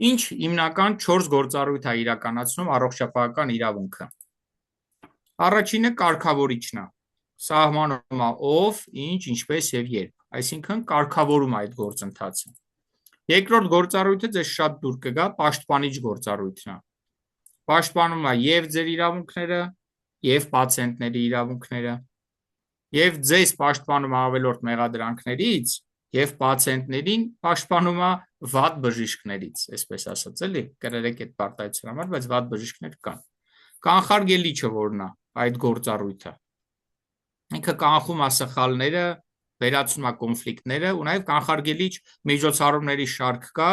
Ինչ հիմնական 4 գործառույթ է իրականացնում առողջապահական իրավունքը։ Առաջինը կարգավորիչն է, սահմանում է ով, ինչ, ինչպես եւ երբ, այսինքն կարգավորում է այդ գործընթացը։ Երկրորդ գործառույթը ձեզ շատ դուր կգա, պաշտպանիչ գործառույթն է։ Պաշտպանում է եւ ձեր իրավունքները, եւ պացիենտների իրավունքները, եւ ձեզ պաշտպանում է ավելորդ մեղադրանքներից, եւ պացիենտներին պաշտպանում է վատ բժիշկներից, այսպես ասած, էլի, կրերեք այդ պարտայության համար, բայց վատ բժիշկներ կան։ Կանխարգելիչը որն է այդ գործառույթը։ Ինքը կանխում է սխալները, վերացնում է կոնֆլիկտները, ու նաև կանխարգելիչ միջոցառումների շարք կա,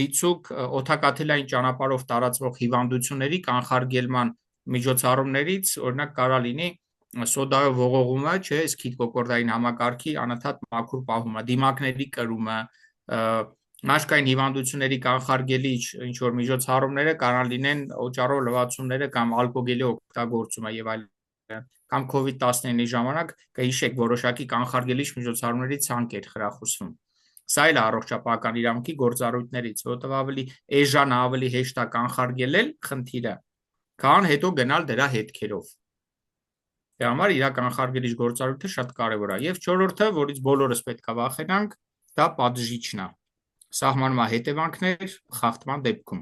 դիցուք օդակաթիլային ճանապարհով տարածվող հիվանդությունների կանխարգելման միջոցառումներից, օրինակ կարա լինի սոդայով ողողումը, չէ, քիթկոկորդային համակարգի անընդհատ մաքուր պահումը, դիմակների կրումը, մաշկային հիվանդությունների կանխարգելիչ ինչ որ միջոցառումները կարող լինեն օճառով լվացումները կամ ալկոգելի օգտագործումը եւ այլն, կամ COVID-19-ի ժամանակ կհիշեք որոշակի կանխարգելիչ միջոցառումների ցանկ էր խրախուսվում։ Սա էլ առողջապահական իրավունքի գործառույթներից, որովհետեւ ավելի էժան, ավելի հեշտ է կանխարգելել խնդիրը, քան հետո գնալ դրա հետքերով։ Դրա համար իր կանխարգելիչ գործառույթը շատ կարևոր է։ Եվ չորրորդը, որից բոլորս պետք է վախենանք, դա պատժիչն է։ Սահմանում է հետևանքներ խախտման դեպքում։